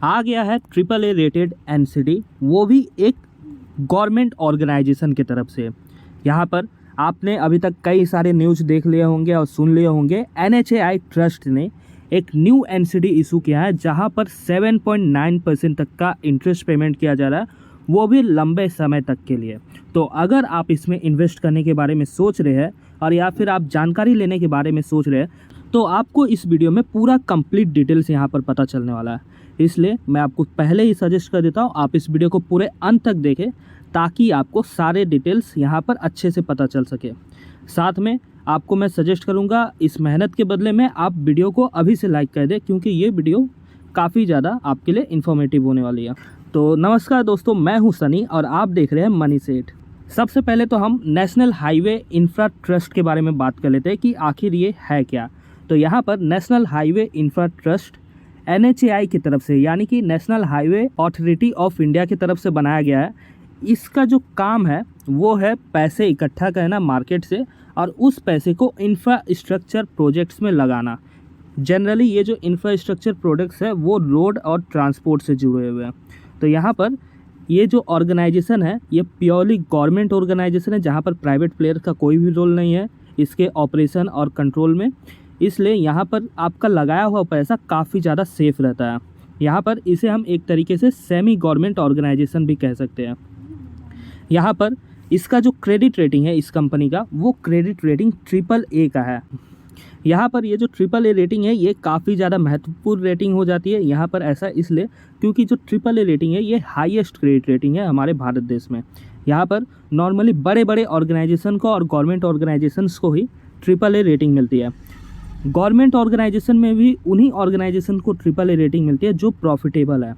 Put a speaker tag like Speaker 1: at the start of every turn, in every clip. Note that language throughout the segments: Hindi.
Speaker 1: आ गया है ट्रिपल ए रेटेड एनसीडी, वो भी एक गवर्नमेंट ऑर्गेनाइजेशन की तरफ से। यहाँ पर आपने अभी तक कई सारे न्यूज़ देख लिए होंगे और सुन लिए होंगे। NHAI ट्रस्ट ने एक न्यू एनसीडी इशू किया है जहाँ पर 7.9% तक का इंटरेस्ट पेमेंट किया जा रहा है, वो भी लंबे समय तक के लिए। तो अगर आप इसमें इन्वेस्ट करने के बारे में सोच रहे हैं और या फिर आप जानकारी लेने के बारे में सोच रहे हैं, तो आपको इस वीडियो में पूरा कंप्लीट डिटेल्स यहाँ पर पता चलने वाला है। इसलिए मैं आपको पहले ही सजेस्ट कर देता हूँ आप इस वीडियो को पूरे अंत तक देखें, ताकि आपको सारे डिटेल्स यहाँ पर अच्छे से पता चल सके। साथ में आपको मैं सजेस्ट करूँगा इस मेहनत के बदले में आप वीडियो को अभी से लाइक कर दें, क्योंकि ये वीडियो काफ़ी ज़्यादा आपके लिए इन्फॉर्मेटिव होने वाली है। तो नमस्कार दोस्तों, मैं हूँ सनी और आप देख रहे हैं मनी सेठ। सबसे पहले तो हम नेशनल हाईवे इंफ्रा ट्रस्ट के बारे में बात कर लेते हैं कि आखिर ये है क्या। तो यहाँ पर national highway infra trust NHAI की तरफ से, यानी कि national highway authority of India की तरफ से बनाया गया है। इसका जो काम है वो है पैसे इकट्ठा करना मार्केट से और उस पैसे को इंफ्रास्ट्रक्चर प्रोजेक्ट्स में लगाना। जनरली ये जो इंफ्रास्ट्रक्चर प्रोजेक्ट्स है वो रोड और ट्रांसपोर्ट से जुड़े हुए हैं। तो यहाँ पर ये जो ऑर्गेनाइजेशन है ये प्योरली गवर्नमेंट ऑर्गेनाइजेशन है, जहाँ पर प्राइवेट प्लेयर का कोई भी रोल नहीं है इसके ऑपरेशन और कंट्रोल में। इसलिए यहाँ पर आपका लगाया हुआ पैसा काफ़ी ज़्यादा सेफ रहता है। यहाँ पर इसे हम एक तरीके से सेमी गवर्नमेंट ऑर्गेनाइजेशन भी कह सकते हैं। यहाँ पर इसका जो क्रेडिट रेटिंग है इस कंपनी का, वो क्रेडिट रेटिंग AAA का है। यहाँ पर ये जो AAA रेटिंग है ये काफ़ी ज़्यादा महत्वपूर्ण रेटिंग हो जाती है। यहाँ पर ऐसा इसलिए क्योंकि जो AAA रेटिंग है ये हाईएस्ट क्रेडिट रेटिंग है हमारे भारत देश में। यहाँ पर नॉर्मली बड़े बड़े ऑर्गेनाइजेशन को और गवर्नमेंट ऑर्गेनाइजेशंस को ही AAA रेटिंग मिलती है। गवर्नमेंट ऑर्गेनाइजेशन में भी उन्हीं ऑर्गेनाइजेशन को AAA रेटिंग मिलती है जो प्रॉफिटेबल है।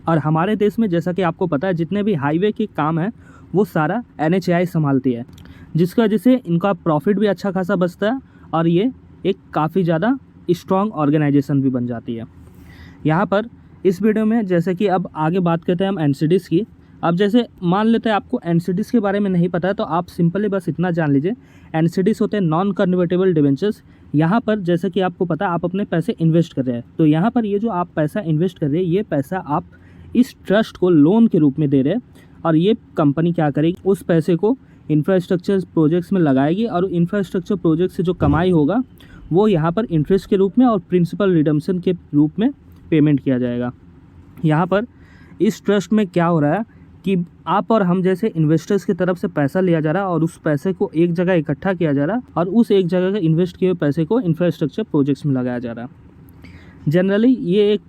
Speaker 1: और हमारे देश में जैसा कि आपको पता है जितने भी हाईवे के काम है वो सारा NHAI संभालती है, जिसकी वजह से इनका प्रॉफिट भी अच्छा खासा बचता है और ये एक काफ़ी ज़्यादा स्ट्रॉन्ग ऑर्गेनाइजेशन भी बन जाती है। यहाँ पर इस वीडियो में जैसे कि अब आगे बात करते हैं हम एनसीडीज़ की। अब जैसे मान लेते हैं आपको एनसीडीज़ के बारे में नहीं पता है, तो आप सिंपली बस इतना जान लीजिए एनसीडीज़ होते हैं नॉन कन्वर्टेबल डिबेंचर्स। यहाँ पर जैसे कि आपको पता है आप अपने पैसे इन्वेस्ट कर रहे हैं, तो यहाँ पर ये जो आप पैसा इन्वेस्ट कर रहे हैं ये पैसा आप इस ट्रस्ट को लोन के रूप में दे रहे हैं और ये कंपनी क्या करेगी उस पैसे को इंफ्रास्ट्रक्चर प्रोजेक्ट्स में लगाएगी और इंफ्रास्ट्रक्चर प्रोजेक्ट से जो कमाई होगा वो यहाँ पर इंटरेस्ट के रूप में और प्रिंसिपल रिडम्पशन के रूप में पेमेंट किया जाएगा। यहाँ पर इस ट्रस्ट में क्या हो रहा है कि आप और हम जैसे इन्वेस्टर्स की तरफ से पैसा लिया जा रहा है और उस पैसे को एक जगह इकट्ठा किया जा रहा है और उस एक जगह के इन्वेस्ट किए हुए पैसे को इंफ्रास्ट्रक्चर प्रोजेक्ट्स में लगाया जा रहा है। जनरली ये एक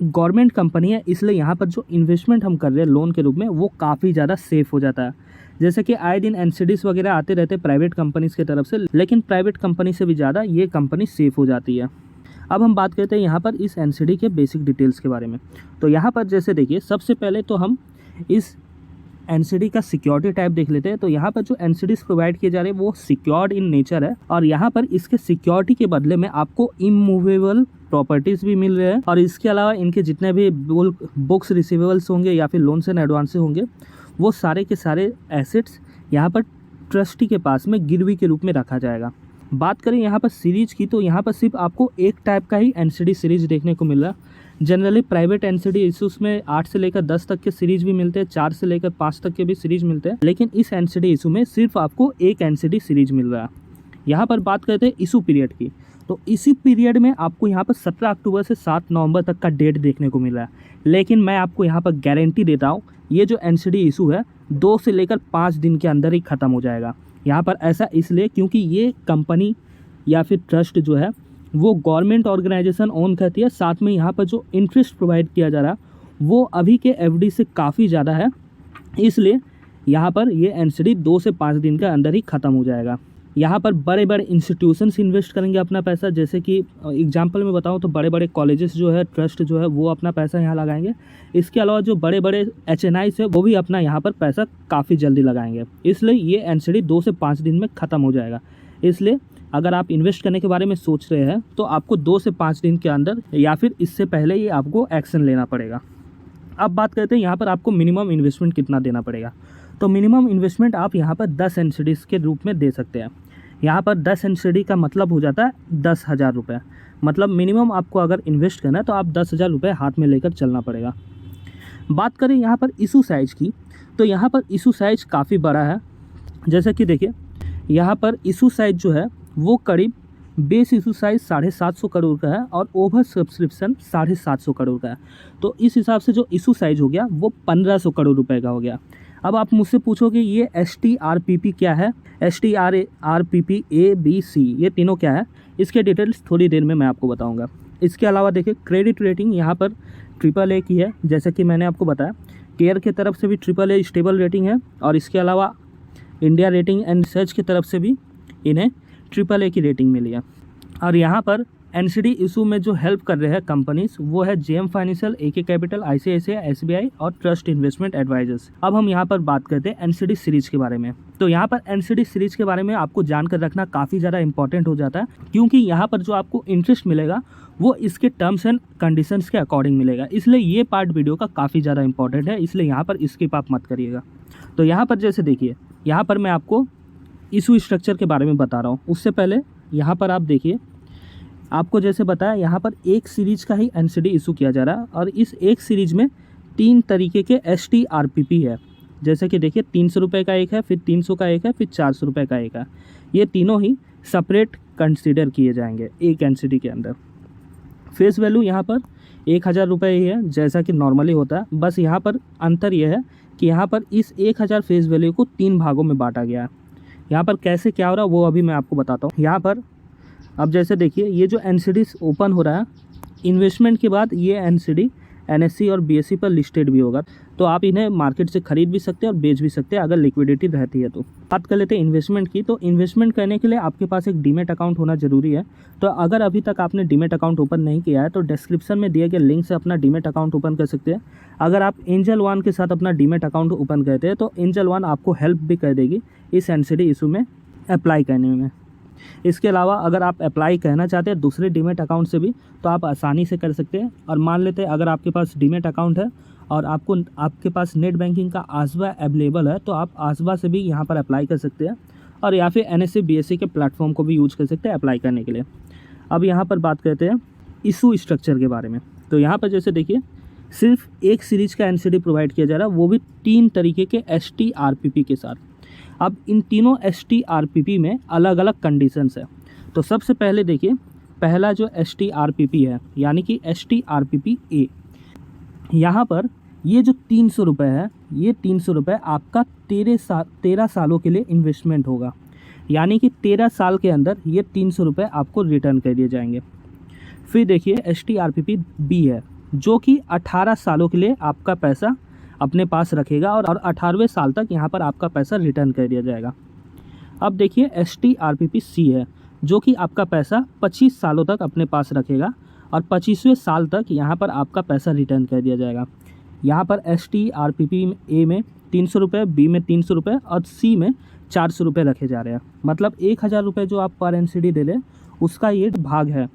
Speaker 1: गवर्नमेंट कंपनी है, इसलिए यहाँ पर जो इन्वेस्टमेंट हम कर रहे हैं लोन के रूप में वो काफ़ी ज़्यादा सेफ़ हो जाता है। जैसे कि आए दिन एनसीडीज़ वगैरह आते रहते प्राइवेट कंपनीज़ की तरफ से, लेकिन प्राइवेट कंपनी से भी ज़्यादा ये कंपनी सेफ़ हो जाती है। अब हम बात करते हैं यहाँ पर इस एनसीडी के बेसिक डिटेल्स के बारे में। तो यहाँ पर जैसे देखिए सबसे पहले तो हम इस एनसीडी का सिक्योरिटी टाइप देख लेते हैं। तो यहाँ पर जो एनसीडीज प्रोवाइड किए जा रहे हैं वो सिक्योर्ड इन नेचर है और यहाँ पर इसके सिक्योरिटी के बदले में आपको इमूवेबल प्रॉपर्टीज़ भी मिल रहे हैं और इसके अलावा इनके जितने भी बुक्स रिसीवेबल्स होंगे या फिर लोन्स एंड एडवांस होंगे वो सारे के सारे एसेट्स यहाँ पर ट्रस्टी के पास में गिरवी के रूप में रखा जाएगा। बात करें यहाँ पर सीरीज की, तो यहाँ पर सिर्फ आपको एक टाइप का ही एनसीडी सीरीज देखने को मिल रहा है। जनरली प्राइवेट एनसीडी इशूज़ में 8 से लेकर 10 तक के सीरीज भी मिलते हैं, 4 से लेकर 5 तक के भी सीरीज मिलते हैं, लेकिन इस एनसीडी इशू में सिर्फ आपको एक एनसीडी सीरीज मिल रहा है। यहाँ पर बात करते हैं इशू पीरियड की, तो इसी पीरियड में आपको यहाँ पर 17 अक्टूबर से 7 नवंबर तक का डेट देखने को मिल रहा है। लेकिन मैं आपको यहाँ पर गारंटी देता हूँ ये जो एनसीडी इशू है 2 से लेकर 5 दिन के अंदर ही ख़त्म हो जाएगा। यहाँ पर ऐसा इसलिए क्योंकि ये कंपनी या फिर ट्रस्ट जो है वो गवर्नमेंट ऑर्गेनाइजेशन ओन करती है। साथ में यहाँ पर जो इंटरेस्ट प्रोवाइड किया जा रहा है वो अभी के एफडी से काफ़ी ज़्यादा है, इसलिए यहाँ पर ये एनसीडी 2 से 5 दिन के अंदर ही ख़त्म हो जाएगा। यहाँ पर बड़े बड़े इंस्टीट्यूशंस इन्वेस्ट करेंगे अपना पैसा, जैसे कि एग्जांपल में बताऊँ तो बड़े बड़े कॉलेजेस जो है ट्रस्ट जो है वो अपना पैसा यहाँ लगाएंगे। इसके अलावा जो बड़े बड़े HNIs है वो भी अपना यहाँ पर पैसा काफ़ी जल्दी लगाएंगे, इसलिए ये एनसीडी 2 से 5 दिन में ख़त्म हो जाएगा। इसलिए अगर आप इन्वेस्ट करने के बारे में सोच रहे हैं तो आपको 2 से 5 दिन के अंदर या फिर इससे पहले ही आपको एक्शन लेना पड़ेगा। अब बात करते हैं यहाँ पर आपको मिनिमम इन्वेस्टमेंट कितना देना पड़ेगा। तो मिनिमम इन्वेस्टमेंट आप यहाँ पर 10 एनसीडीज़ के रूप में दे सकते हैं। यहाँ पर 10 एनसीडी का मतलब हो जाता है 10,000 रुपये। मतलब मिनिमम आपको अगर इन्वेस्ट करना है तो आप 10,000 रुपये हाथ में लेकर चलना पड़ेगा। बात करें यहाँ पर इशू साइज़ की, तो यहाँ पर इशू साइज़ काफ़ी बड़ा है। जैसे कि देखिए यहाँ पर इशू साइज़ जो है वो करीब बेस इशू साइज़ 750 करोड़ का है और ओवर सब्सक्रिप्शन 750 करोड़ का है। तो इस हिसाब से जो इशू साइज़ हो गया वो 1500 करोड़ रुपए का हो गया। अब आप मुझसे पूछोगे ये STRPP क्या है, STRPP A B C ये तीनों क्या है, इसके डिटेल्स थोड़ी देर में मैं आपको बताऊंगा। इसके अलावा देखिए क्रेडिट रेटिंग यहाँ पर AAA की है, जैसे कि मैंने आपको बताया केयर की तरफ से भी AAA स्टेबल रेटिंग है और इसके अलावा इंडिया रेटिंग एंड रिसर्च की तरफ से भी इन्हें AAA की रेटिंग मिली है। और यहाँ पर NCD इशू में जो हेल्प कर रहे हैं कंपनीज वो है JM financial, AK capital, ICICI, SBI और ट्रस्ट इन्वेस्टमेंट एडवाइजर्स। अब हम यहाँ पर बात करते हैं NCD सीरीज के बारे में। तो यहाँ पर NCD सीरीज के बारे में आपको जानकर रखना काफ़ी ज़्यादा इंपॉर्टेंट हो जाता है, क्योंकि यहाँ पर जो आपको इंटरेस्ट मिलेगा वो इसके टर्म्स एंड कंडीशंस के अकॉर्डिंग मिलेगा। इसलिए ये पार्ट वीडियो का काफ़ी ज़्यादा इंपॉर्टेंट है, इसलिए यहाँ पर स्किप आप मत करिएगा। तो यहाँ पर जैसे देखिए यहाँ पर मैं आपको इशू स्ट्रक्चर के बारे में बता रहा हूँ। उससे पहले यहाँ पर आप देखिए, आपको जैसे बताया यहाँ पर एक सीरीज का ही NCD इशू किया जा रहा है और इस एक सीरीज में 3 तरीके के STRPP है। जैसे कि देखिए 300 रुपये का एक है, फिर 300 का एक है, फिर 400 रुपये का एक है। ये तीनों ही सेपरेट कंसिडर किए जाएंगे एक NCD के अंदर। फेस वैल्यू यहाँ पर 1000 रुपये ही है, जैसा कि नॉर्मली होता है। बस यहाँ पर अंतर यह है कि यहाँ पर इस 1000 फेस वैल्यू को 3 भागों में बांटा गया है। यहाँ पर कैसे क्या हो रहा है वो अभी मैं आपको बताता हूँ। यहाँ पर अब जैसे देखिए ये जो NCD ओपन हो रहा है, इन्वेस्टमेंट के बाद ये NCD NSE और BSE पर लिस्टेड भी होगा, तो आप इन्हें मार्केट से खरीद भी सकते हैं और बेच भी सकते हैं अगर लिक्विडिटी रहती है। तो बात कर लेते हैं इन्वेस्टमेंट की। तो इन्वेस्टमेंट करने के लिए आपके पास एक डीमेट अकाउंट होना जरूरी है। तो अगर अभी तक आपने डीमेट अकाउंट ओपन नहीं किया है तो डिस्क्रिप्शन में दिए गए लिंक से अपना डीमेट अकाउंट ओपन कर सकते हैं। अगर आप एंजल वन के साथ अपना डीमेट अकाउंट ओपन करते हैं तो एंजल वन आपको हेल्प भी कर देगी इस NCD इशू में अप्लाई करने में। इसके अलावा अगर आप अप्लाई करना चाहते हैं दूसरे डीमेट अकाउंट से भी तो आप आसानी से कर सकते हैं। और मान लेते हैं अगर आपके पास डीमेट अकाउंट है और आपके पास नेट बैंकिंग का आसबा अवेलेबल है तो आप आसबा से भी यहाँ पर अप्लाई कर सकते हैं, और या फिर NSE BSE के प्लेटफॉर्म को भी यूज कर सकते हैं अप्लाई करने के लिए। अब यहाँ पर बात करते हैं इशू स्ट्रक्चर के बारे में। तो यहाँ पर जैसे देखिए सिर्फ एक सीरीज का NCD प्रोवाइड किया जा रहा है, वो भी 3 तरीके के STRPP के साथ। अब इन तीनों STRPP में अलग अलग कंडीशंस है। तो सबसे पहले देखिए पहला जो STRPP है यानी कि STRPP A, यहाँ पर ये जो 300 रुपये है, ये 300 रुपये आपका 13 सालों के लिए इन्वेस्टमेंट होगा, यानी कि 13 साल के अंदर ये 300 रुपये आपको रिटर्न कर दिए जाएंगे। फिर देखिए STRPP B है जो कि 18 सालों के लिए आपका पैसा अपने पास रखेगा और 18वें साल तक यहाँ पर आपका पैसा रिटर्न कर दिया जाएगा। अब देखिए STRPP C है जो कि आपका पैसा 25 सालों तक अपने पास रखेगा और 25वें साल तक यहाँ पर आपका पैसा रिटर्न कर दिया जाएगा। यहाँ पर STRPP A में 300 रुपये, B में 300 रुपये और C में 400 रुपये रखे जा रहे हैं। मतलब 1000 रुपये जो आप पर NCD दे रहे उसका ये भाग है।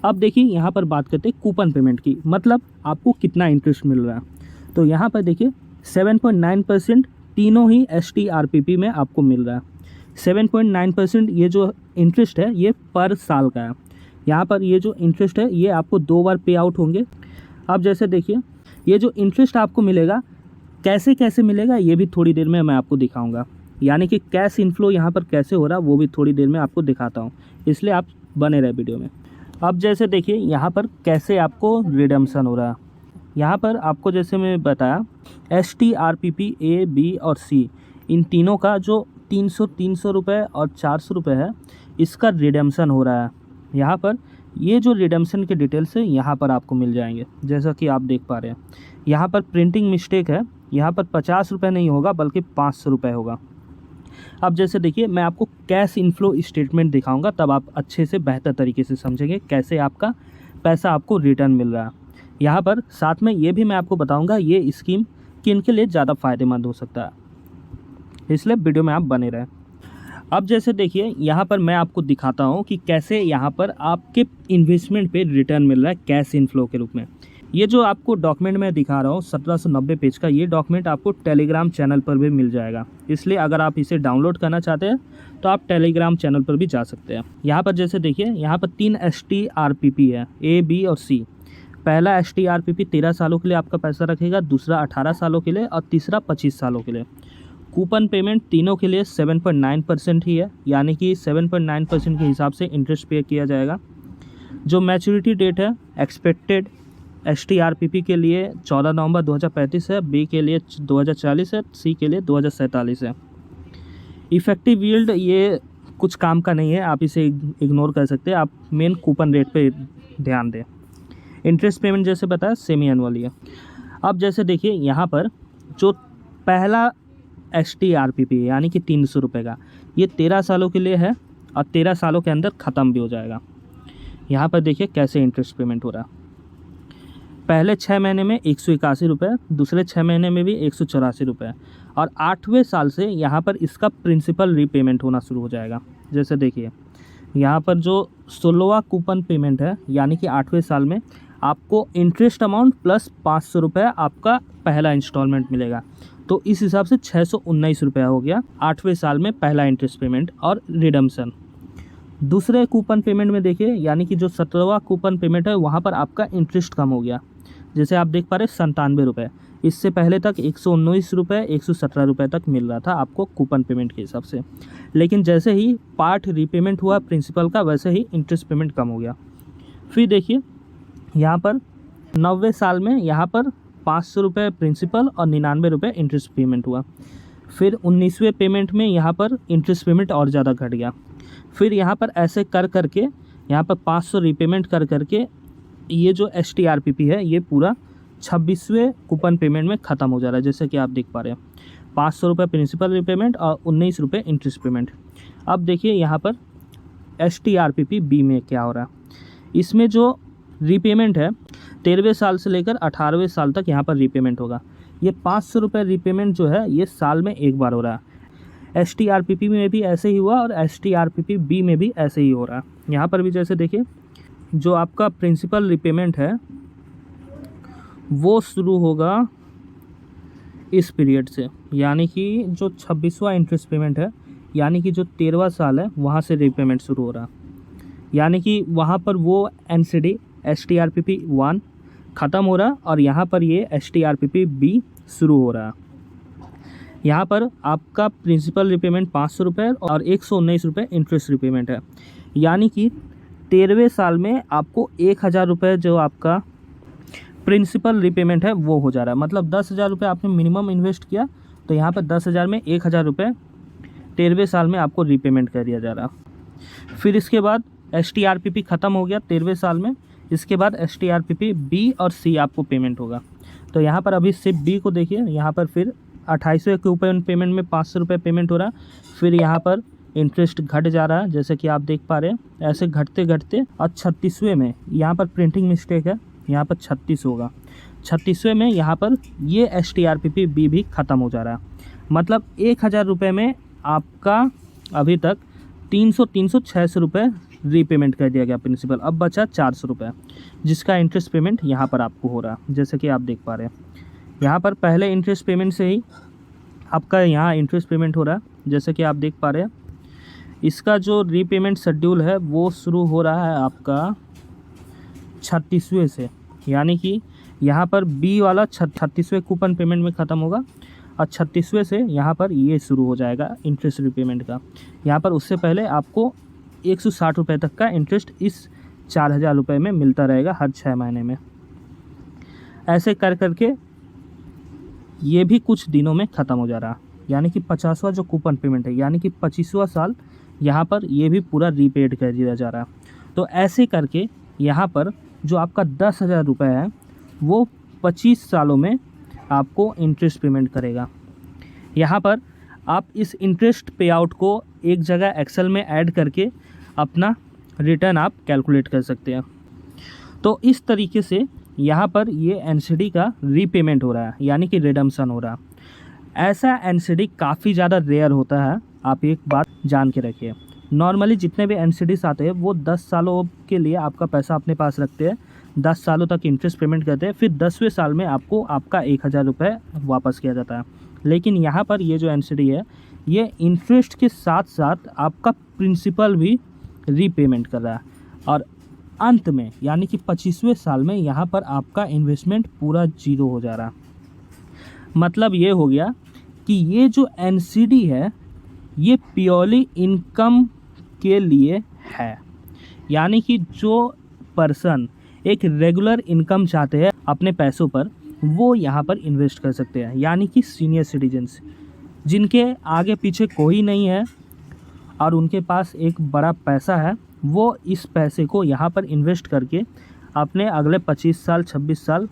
Speaker 1: अब देखिए यहाँ पर बात करते हैं कूपन पेमेंट की, मतलब आपको कितना इंटरेस्ट मिल रहा है। तो यहाँ पर देखिए 7.9% तीनों ही STRPP में आपको मिल रहा है। 7.9% ये जो इंटरेस्ट है ये पर साल का है। यहाँ पर ये जो इंटरेस्ट है ये आपको 2 बार पे आउट होंगे। अब जैसे देखिए ये जो इंटरेस्ट आपको मिलेगा कैसे कैसे मिलेगा ये भी थोड़ी देर में मैं आपको दिखाऊंगा, यानी कि कैश इनफ्लो यहाँ पर कैसे हो रहा है वो भी थोड़ी देर में आपको दिखाता हूँ, इसलिए आप बने रहे वीडियो में। अब जैसे देखिए यहाँ पर कैसे आपको रिडम्पशन हो रहा है। यहाँ पर आपको जैसे मैं बताया STRPP A, B और C इन तीनों का जो 300 रुपये और 400 रुपये है इसका रिडम्पशन हो रहा है। यहाँ पर ये जो रिडम्पशन के डिटेल्स है यहाँ पर आपको मिल जाएंगे, जैसा कि आप देख पा रहे हैं। यहाँ पर प्रिंटिंग मिस्टेक है, यहाँ पर 50 रुपये नहीं होगा बल्कि 500 रुपये होगा। अब जैसे देखिए मैं आपको कैश इनफ्लो स्टेटमेंट दिखाऊंगा, तब आप अच्छे से बेहतर तरीके से समझेंगे कैसे आपका पैसा आपको रिटर्न मिल रहा है। यहाँ पर साथ में ये भी मैं आपको बताऊंगा ये स्कीम किन के लिए ज़्यादा फ़ायदेमंद हो सकता है, इसलिए वीडियो में आप बने रहें। अब जैसे देखिए यहाँ पर मैं आपको दिखाता हूँ कि कैसे यहाँ पर आपके इन्वेस्टमेंट पे रिटर्न मिल रहा है कैश इनफ्लो के रूप में। ये जो आपको डॉक्यूमेंट मैं दिखा रहा हूँ 1790 पेज का, ये डॉक्यूमेंट आपको टेलीग्राम चैनल पर भी मिल जाएगा। इसलिए अगर आप इसे डाउनलोड करना चाहते हैं तो आप टेलीग्राम चैनल पर भी जा सकते हैं। यहाँ पर जैसे देखिए, यहाँ पर 3 STRPP है, A, B और C। पहला STRPP 13 सालों के लिए आपका पैसा रखेगा, दूसरा 18 सालों के लिए और तीसरा 25 सालों के लिए। कूपन पेमेंट तीनों के लिए 7.9% ही है, यानी कि 7.9% के हिसाब से इंटरेस्ट पे किया जाएगा। जो मैच्योरिटी डेट है एक्सपेक्टेड STRPP के लिए 14 नवंबर 2035 है, B के लिए 2040 है, C के लिए 2047 है। इफ़ेक्टिव यील्ड ये कुछ काम का नहीं है, आप इसे इग्नोर कर सकते हैं, आप मेन कूपन रेट पे ध्यान दें। इंटरेस्ट पेमेंट जैसे बताया सेमी एनुअली है। अब जैसे देखिए यहाँ पर जो पहला STRPP यानी कि 300 रुपये का, ये 13 सालों के लिए है और 13 सालों के अंदर ख़त्म भी हो जाएगा। यहाँ पर देखिए कैसे इंटरेस्ट पेमेंट हो रहा है। पहले 6 महीने में 181 रुपये, दूसरे 6 महीने में भी 184 रुपये और 8वें साल से यहाँ पर इसका प्रिंसिपल रीपेमेंट होना शुरू हो जाएगा। जैसे देखिए यहाँ पर जो 16वां कूपन पेमेंट है, यानी कि 8वें साल में आपको इंटरेस्ट अमाउंट प्लस 500 रुपये आपका पहला इंस्टॉलमेंट मिलेगा। तो इस हिसाब से 619 रुपया हो गया 8वें साल में पहला इंटरेस्ट पेमेंट और रिडम्पशन। दूसरे कूपन पेमेंट में देखिए, यानी कि जो 17वां कूपन पेमेंट है, वहाँ पर आपका इंटरेस्ट कम हो गया। जैसे आप देख पा रहे 97 रुपये, इससे पहले तक 119 रुपये 117 रुपये तक मिल रहा था आपको कूपन पेमेंट के हिसाब से। लेकिन जैसे ही पार्ट रीपेमेंट हुआ प्रिंसिपल का, वैसे ही इंटरेस्ट पेमेंट कम हो गया। फिर देखिए यहाँ पर 90वें साल में यहाँ पर 500 रुपये प्रिंसिपल और 99 रुपये इंटरेस्ट पेमेंट हुआ। फिर 19वें पेमेंट में यहाँ पर इंटरेस्ट पेमेंट और ज़्यादा घट गया। फिर यहाँ पर ऐसे कर करके यहाँ पर 500 रीपेमेंट कर करके ये जो STRPP है ये पूरा 26वें कूपन पेमेंट में ख़त्म हो जा रहा है। जैसे कि आप देख पा रहे हैं 500 रुपये प्रिंसिपल रीपेमेंट और 19 रुपये इंटरेस्ट पेमेंट। अब देखिए यहाँ पर STRPP B में क्या हो रहा है। इसमें जो रीपेमेंट है 13वें साल से लेकर 18वें साल तक यहाँ पर रीपेमेंट होगा। ये 500 रुपये रीपेमेंट जो है ये साल में एक बार हो रहा है। STRPP में भी ऐसे ही हुआ और STRPP B में भी ऐसे ही हो रहा है। यहाँ पर भी जैसे देखिए जो आपका प्रिंसिपल रीपेमेंट है वो शुरू होगा इस पीरियड से, यानी कि जो 26वां इंटरेस्ट पेमेंट है, यानी कि जो 13वां साल है वहाँ से रीपेमेंट शुरू हो रहा। यानी कि वहाँ पर वो NCD STRPP 1 ख़त्म हो रहा और यहाँ पर ये STRPP B शुरू हो रहा। यहाँ पर आपका प्रिंसिपल रिपेमेंट 500 रुपये और 119 रुपये इंटरेस्ट रिपेमेंट है। यानी कि 13वें साल में आपको 1000 रुपये जो आपका प्रिंसिपल रिपेमेंट है वो हो जा रहा है। मतलब 10,000 रुपये आपने मिनिमम इन्वेस्ट किया तो यहाँ पर 10,000 में 1000 रुपये 13वें साल में आपको रिपेमेंट कर दिया जा रहा। फिर इसके बाद STRPP ख़त्म हो गया 13वें साल में। इसके बाद STRPP B और C आपको पेमेंट होगा। तो यहाँ पर अभी सिर्फ B को देखिए, यहाँ पर फिर 28वें कूपन पेमेंट में 500 रुपये पेमेंट हो रहा। फिर यहाँ पर इंटरेस्ट घट जा रहा है जैसे कि आप देख पा रहे हैं। ऐसे घटते घटते और 36वें में यहाँ पर प्रिंटिंग मिस्टेक है, यहाँ पर 36 होगा। 36वें में यहाँ पर ये STRPP B भी ख़त्म हो जा रहा है। मतलब 1000 रुपये में आपका अभी तक 300-600 रुपये रीपेमेंट कर दिया गया प्रिंसिपल। अब बचा 400 रुपये जिसका इंटरेस्ट पेमेंट यहाँ पर आपको हो रहा है। जैसे कि आप देख पा रहे हैं यहाँ पर पहले इंटरेस्ट पेमेंट से ही आपका यहाँ इंटरेस्ट पेमेंट हो रहा है। जैसे कि आप देख पा रहे हैं इसका जो रीपेमेंट शेड्यूल है वो शुरू हो रहा है आपका 36वें से, यानी कि यहाँ पर B वाला 36वें कूपन पेमेंट में ख़त्म होगा और 36वें से यहाँ पर ये शुरू हो जाएगा इंटरेस्ट रीपेमेंट का। यहाँ पर उससे पहले आपको 160 रुपये तक का इंटरेस्ट इस 4000 रुपये में मिलता रहेगा हर 6 महीने में। ऐसे कर करके ये भी कुछ दिनों में ख़त्म हो जा रहा, यानी कि 50वां जो कूपन पेमेंट है, यानी कि 25वां साल यहाँ पर ये भी पूरा रीपेड कर दिया जा रहा। तो ऐसे करके यहाँ पर जो आपका 10,000 रुपये है वो 25 सालों में आपको इंटरेस्ट पेमेंट करेगा। यहाँ पर आप इस इंटरेस्ट पे आउट को एक जगह एक्सेल में ऐड करके अपना रिटर्न आप कैलकुलेट कर सकते हैं। तो इस तरीके से यहाँ पर ये NCD का रीपेमेंट हो रहा है, यानी कि रिडम्पशन हो रहा। ऐसा NCD काफ़ी ज़्यादा रेयर होता है, आप एक बात जान के रखिए। नॉर्मली जितने भी NCDs आते हैं वो 10 सालों के लिए आपका पैसा अपने पास रखते हैं। 10 सालों तक इंटरेस्ट पेमेंट करते हैं, फिर 10वें साल में आपको आपका 1000 रुपये वापस किया जाता है। लेकिन यहाँ पर ये जो एनसीडी है, ये इंटरेस्ट के साथ साथ आपका प्रिंसिपल भी रीपेमेंट कर रहा है, और अंत में यानी कि 25वें साल में यहाँ पर आपका इन्वेस्टमेंट पूरा जीरो हो जा रहा है। मतलब ये हो गया कि ये जो एनसीडी है ये प्योरली इनकम के लिए है, यानी कि जो पर्सन एक रेगुलर इनकम चाहते हैं अपने पैसों पर, वो यहाँ पर इन्वेस्ट कर सकते हैं। यानी कि सीनियर सिटीजन्स जिनके आगे पीछे कोई नहीं है और उनके पास एक बड़ा पैसा है, वो इस पैसे को यहाँ पर इन्वेस्ट करके अपने अगले 25 साल 26 साल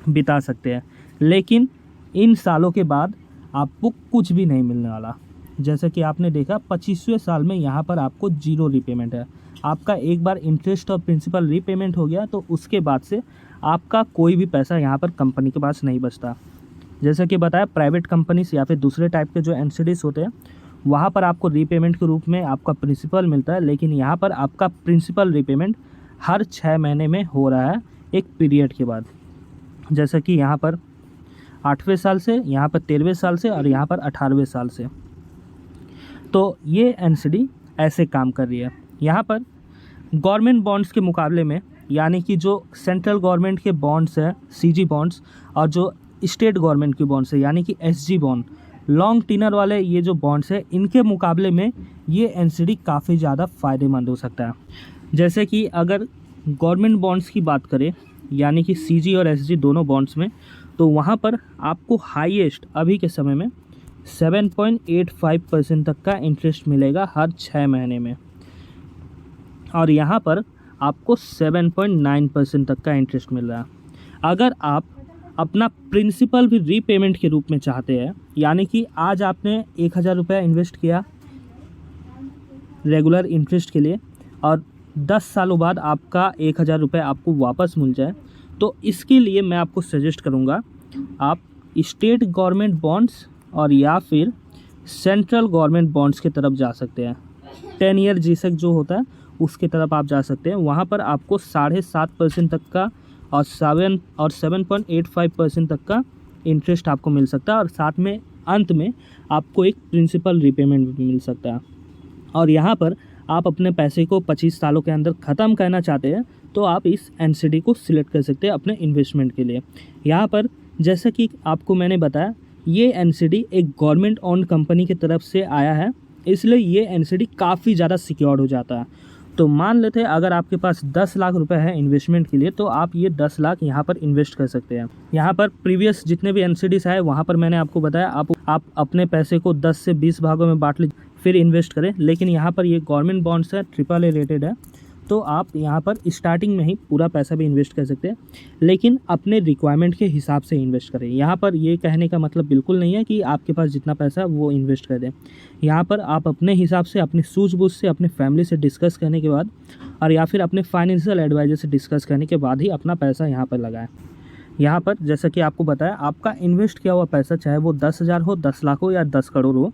Speaker 1: बिता सकते हैं। लेकिन इन सालों के बाद आपको कुछ भी नहीं मिलने वाला। जैसे कि आपने देखा 25वें साल में यहाँ पर आपको जीरो रीपेमेंट है। आपका एक बार इंटरेस्ट और प्रिंसिपल रीपेमेंट हो गया तो उसके बाद से आपका कोई भी पैसा यहाँ पर कंपनी के पास नहीं बचता। जैसे कि बताया, प्राइवेट कंपनीज या फिर दूसरे टाइप के जो एनसीडीज होते हैं वहाँ पर आपको रीपेमेंट के रूप में आपका प्रिंसिपल मिलता है, लेकिन यहाँ पर आपका प्रिंसिपल रीपेमेंट हर 6 महीने में हो रहा है एक पीरियड के बाद। जैसे कि यहाँ पर 8वें साल से, यहाँ पर 13वें साल से और यहाँ पर 18वें साल से। तो ये एनसीडी ऐसे काम कर रही है। यहाँ पर गवर्नमेंट बॉन्ड्स के मुकाबले में, यानी कि जो सेंट्रल गवर्नमेंट के बॉन्ड्स है सीजी बॉन्ड्स, और जो स्टेट गवर्नमेंट की बॉन्ड्स है यानी कि एसजी बॉन्ड, लॉन्ग टिनर वाले ये जो बॉन्ड्स है, इनके मुकाबले में ये एनसीडी काफ़ी ज़्यादा फ़ायदेमंद हो सकता है। जैसे कि अगर गवर्नमेंट बॉन्ड्स की बात करें, यानी कि सीजी और एसजी दोनों बॉन्ड्स में, तो वहाँ पर आपको हाईएस्ट अभी के समय में 7.85% तक का इंटरेस्ट मिलेगा हर 6 महीने में, और यहाँ पर आपको 7.9% तक का इंटरेस्ट मिल रहा है। अगर आप अपना प्रिंसिपल भी रीपेमेंट के रूप में चाहते हैं, यानी कि आज आपने 1000 रुपया इन्वेस्ट किया रेगुलर इंटरेस्ट के लिए और 10 सालों बाद आपका 1000 रुपये आपको वापस मिल जाए, तो इसके लिए मैं आपको सजेस्ट करूँगा आप स्टेट गवर्नमेंट बॉन्ड्स और या फिर सेंट्रल गवर्नमेंट बॉन्ड्स की तरफ जा सकते हैं। 10 ईयर जीसेक जो होता है उसके तरफ आप जा सकते हैं। वहाँ पर आपको 7.5% तक का और 7.85% तक का इंटरेस्ट आपको मिल सकता है, और साथ में अंत में आपको एक प्रिंसिपल रीपेमेंट भी मिल सकता है। और यहाँ पर आप अपने पैसे को 25 सालों के अंदर ख़त्म करना चाहते हैं तो आप इस एनसीडी को सिलेक्ट कर सकते हैं अपने इन्वेस्टमेंट के लिए। यहाँ पर जैसा कि आपको मैंने बताया, ये एनसीडी एक गवर्नमेंट ओन्ड कंपनी की तरफ से आया है, इसलिए ये एनसीडी काफ़ी ज़्यादा सिक्योर्ड हो जाता है। तो मान लेते हैं अगर आपके पास 10 लाख रुपए है इन्वेस्टमेंट के लिए, तो आप ये 10 लाख यहाँ पर इन्वेस्ट कर सकते हैं। यहाँ पर प्रीवियस जितने भी एनसीडीज आए वहाँ पर मैंने आपको बताया आप अपने पैसे को 10 से 20 भागों में बांट लीजिए फिर इन्वेस्ट करें। लेकिन यहाँ पर ये गवर्नमेंट बॉन्ड्स है, AAA रेटेड है, तो आप यहाँ पर स्टार्टिंग में ही पूरा पैसा भी इन्वेस्ट कर सकते हैं, लेकिन अपने रिक्वायरमेंट के हिसाब से इन्वेस्ट करें। यहाँ पर ये कहने का मतलब बिल्कुल नहीं है कि आपके पास जितना पैसा है वो इन्वेस्ट कर दें। यहाँ पर आप अपने हिसाब से, अपनी सूझबूझ से, अपने फैमिली से डिस्कस करने के बाद और या फिर अपने फाइनेंशियल एडवाइजर से डिस्कस करने के बाद ही अपना पैसा यहाँ पर लगाएं। यहाँ पर जैसा कि आपको बताया, आपका इन्वेस्ट किया हुआ पैसा चाहे वो 10,000 हो, 10 लाख हो या 10 करोड़ हो,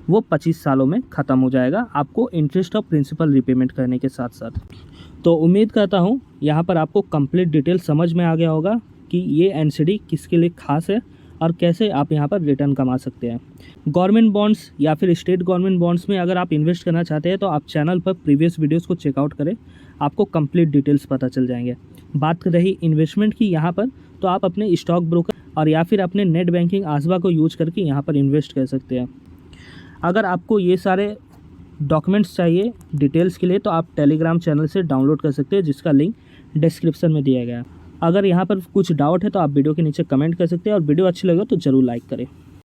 Speaker 1: वो 25 सालों में ख़त्म हो जाएगा आपको इंटरेस्ट और प्रिंसिपल रीपेमेंट करने के साथ साथ। तो उम्मीद करता हूँ यहाँ पर आपको कंप्लीट डिटेल समझ में आ गया होगा कि ये एनसीडी किसके लिए खास है और कैसे आप यहाँ पर रिटर्न कमा सकते हैं। गवर्नमेंट बॉन्ड्स या फिर स्टेट गवर्नमेंट बॉन्ड्स में अगर आप इन्वेस्ट करना चाहते हैं तो आप चैनल पर प्रीवियस वीडियोस को चेकआउट करें, आपको कंप्लीट डिटेल्स पता चल जाएंगे। बात रही इन्वेस्टमेंट की यहाँ पर, तो आप अपने स्टॉक ब्रोकर और या फिर अपने नेट बैंकिंग आसबा को यूज करके यहाँ पर इन्वेस्ट कर सकते हैं। अगर आपको ये सारे डॉक्यूमेंट्स चाहिए डिटेल्स के लिए तो आप टेलीग्राम चैनल से डाउनलोड कर सकते हैं, जिसका लिंक डिस्क्रिप्शन में दिया गया है। अगर यहाँ पर कुछ डाउट है तो आप वीडियो के नीचे कमेंट कर सकते हैं और वीडियो अच्छी लगे तो ज़रूर लाइक करें।